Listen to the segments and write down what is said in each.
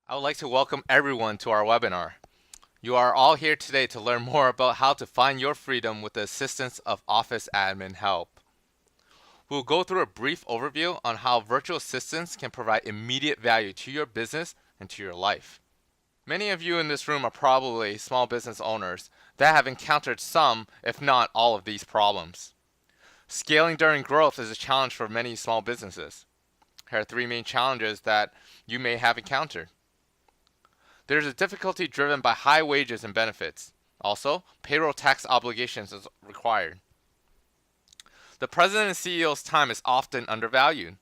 I would like to welcome everyone to our webinar. You are all here today to learn more about how to find your freedom with the assistance of Office Admin Help. We'll go through a brief overview on how virtual assistants can provide immediate value to your business and to your life. Many of you in this room are probably small business owners that have encountered some, if not all, of these problems. Scaling during growth is a challenge for many small businesses. Here are three main challenges that you may have encountered. There's a difficulty driven by high wages and benefits. Also, payroll tax obligations is required. The president and CEO's time is often undervalued.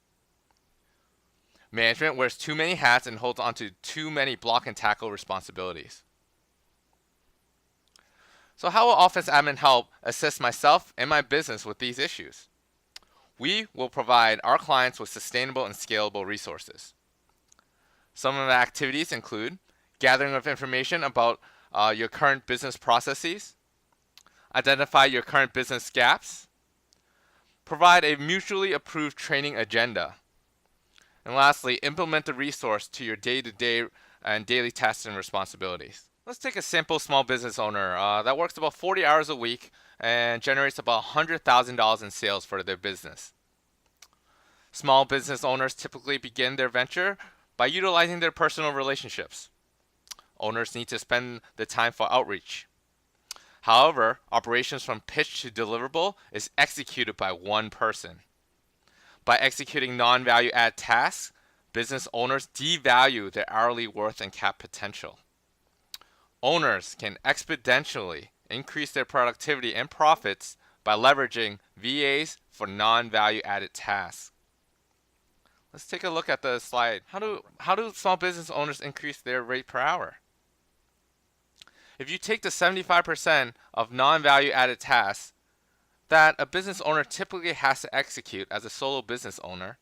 Management wears too many hats and holds onto too many block and tackle responsibilities. So how will Office Admin Help assist myself and my business with these issues? We will provide our clients with sustainable and scalable resources. Some of the activities include gathering of information about your current business processes, identify your current business gaps, provide a mutually approved training agenda, and lastly, implement the resource to your day-to-day and daily tasks and responsibilities. Let's take a simple small business owner that works about 40 hours a week and generates about $100,000 in sales for their business. Small business owners typically begin their venture by utilizing their personal relationships. Owners need to spend the time for outreach. However, operations from pitch to deliverable is executed by one person. By executing non-value add tasks, business owners devalue their hourly worth and cap potential. Owners can exponentially increase their productivity and profits by leveraging VAs for non-value added tasks. Let's take a look at the slide. How do small business owners increase their rate per hour? If you take the 75% of non-value added tasks that a business owner typically has to execute as a solo business owner,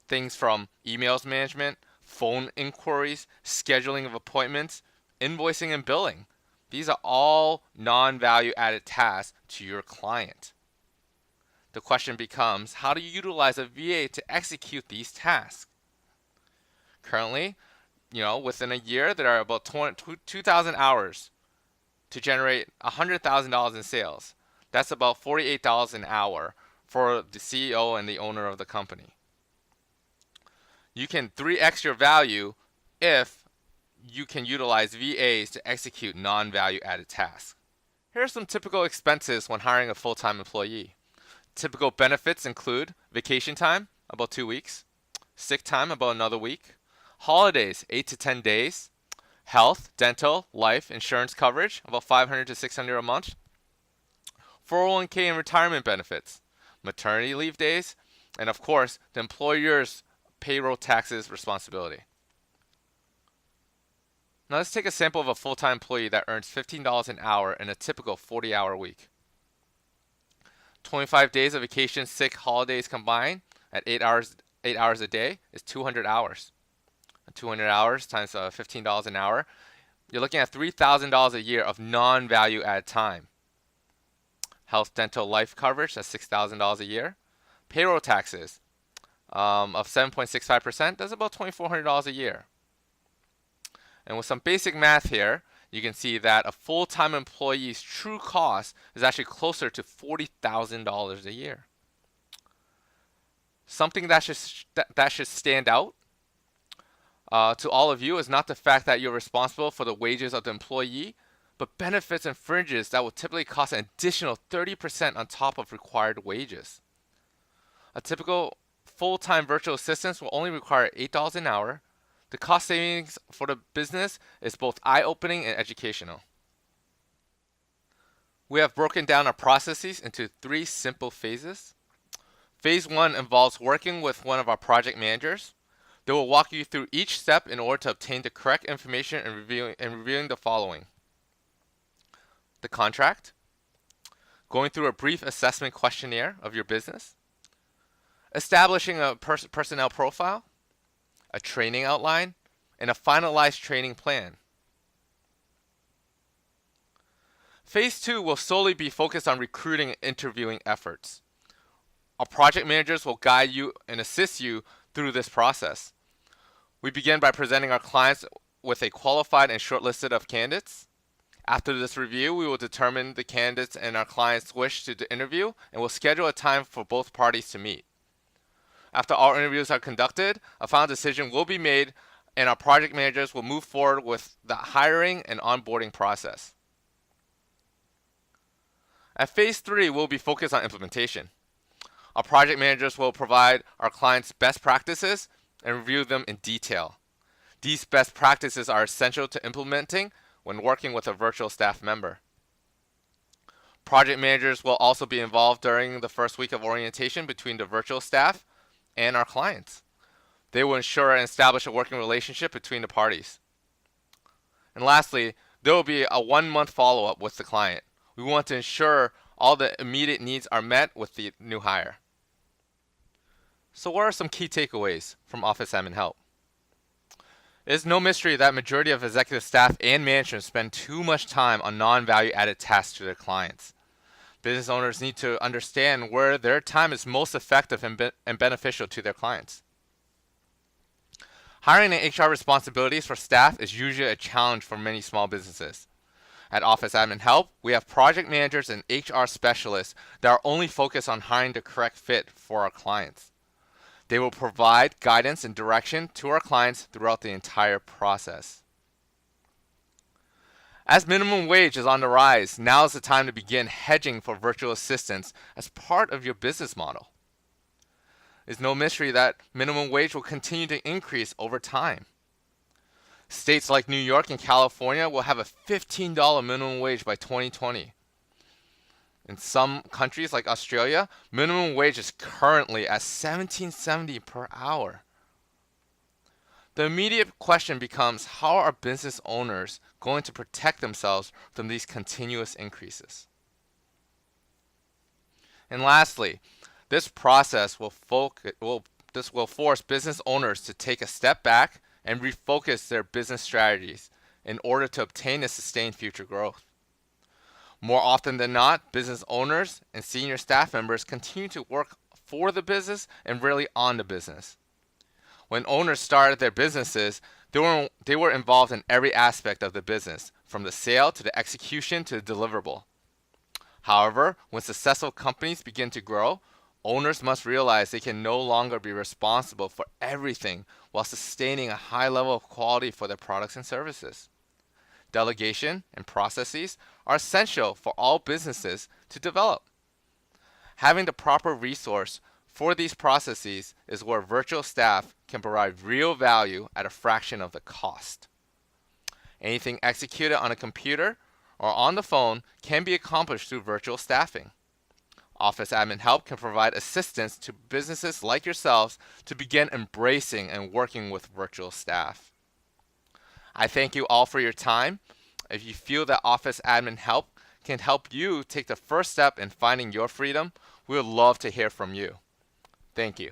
things from emails management, phone inquiries, scheduling of appointments, invoicing and billing, these are all non-value added tasks to your client. The question becomes, how do you utilize a VA to execute these tasks? Currently, within a year, there are about 2,000 hours to generate $100,000 in sales. That's about $48 an hour for the CEO and the owner of the company. You can 3x your value if you can utilize VAs to execute non-value added tasks. Here are some typical expenses when hiring a full-time employee. Typical benefits include vacation time, about 2 weeks, sick time, about another week, holidays, 8 to 10 days, health, dental, life, insurance coverage, about $500 to $600 a month, 401k and retirement benefits, maternity leave days, and of course, the employer's payroll taxes responsibility. Now let's take a sample of a full-time employee that earns $15 an hour in a typical 40-hour week. 25 days of vacation, sick, holidays combined at 8 hours a day is 200 hours. 200 hours times $15 an hour, you're looking at $3,000 a year of non-value add time. Health, dental, life coverage, that's $6,000 a year. Payroll taxes of 7.65%, that's about $2,400 a year. And with some basic math here, you can see that a full-time employee's true cost is actually closer to $40,000 a year. Something that should stand out to all of you is not the fact that you're responsible for the wages of the employee, but benefits and fringes that will typically cost an additional 30% on top of required wages. A typical full-time virtual assistant will only require $8 an hour. The cost savings for the business is both eye-opening and educational. We have broken down our processes into 3 simple phases. Phase 1 involves working with one of our project managers. They will walk you through each step in order to obtain the correct information and reviewing the following: the contract, going through a brief assessment questionnaire of your business, establishing a personnel profile, a training outline, and a finalized training plan. Phase 2 will solely be focused on recruiting and interviewing efforts. Our project managers will guide you and assist you through this process. We begin by presenting our clients with a qualified and short list of candidates. After this review, we will determine the candidates and our clients wish to interview, and will schedule a time for both parties to meet. After all interviews are conducted, a final decision will be made, and our project managers will move forward with the hiring and onboarding process. At phase 3, we'll be focused on implementation. Our project managers will provide our clients best practices and review them in detail. These best practices are essential to implementing when working with a virtual staff member. Project managers will also be involved during the first week of orientation between the virtual staff and our clients. They will ensure and establish a working relationship between the parties. And lastly, there will be a 1-month follow-up with the client. We want to ensure all the immediate needs are met with the new hire. So what are some key takeaways from Office Admin Help? It is no mystery that majority of executive staff and management spend too much time on non-value added tasks to their clients. Business owners need to understand where their time is most effective and beneficial to their clients. Hiring and HR responsibilities for staff is usually a challenge for many small businesses. At Office Admin Help, we have project managers and HR specialists that are only focused on hiring the correct fit for our clients. They will provide guidance and direction to our clients throughout the entire process. As minimum wage is on the rise, now is the time to begin hedging for virtual assistants as part of your business model. It's no mystery that minimum wage will continue to increase over time. States like New York and California will have a $15 minimum wage by 2020. In some countries like Australia, minimum wage is currently at $17.70 per hour. The immediate question becomes, how are business owners going to protect themselves from these continuous increases? And lastly, this process will force business owners to take a step back and refocus their business strategies in order to obtain and sustain future growth. More often than not, business owners and senior staff members continue to work for the business and rarely on the business. When owners started their businesses, they were involved in every aspect of the business, from the sale to the execution to the deliverable. However, when successful companies begin to grow, owners must realize they can no longer be responsible for everything while sustaining a high level of quality for their products and services. Delegation and processes are essential for all businesses to develop. Having the proper resource for these processes is where virtual staff can provide real value at a fraction of the cost. Anything executed on a computer or on the phone can be accomplished through virtual staffing. Office Admin Help can provide assistance to businesses like yourselves to begin embracing and working with virtual staff. I thank you all for your time. If you feel that Office Admin Help can help you take the first step in finding your freedom, we would love to hear from you. Thank you.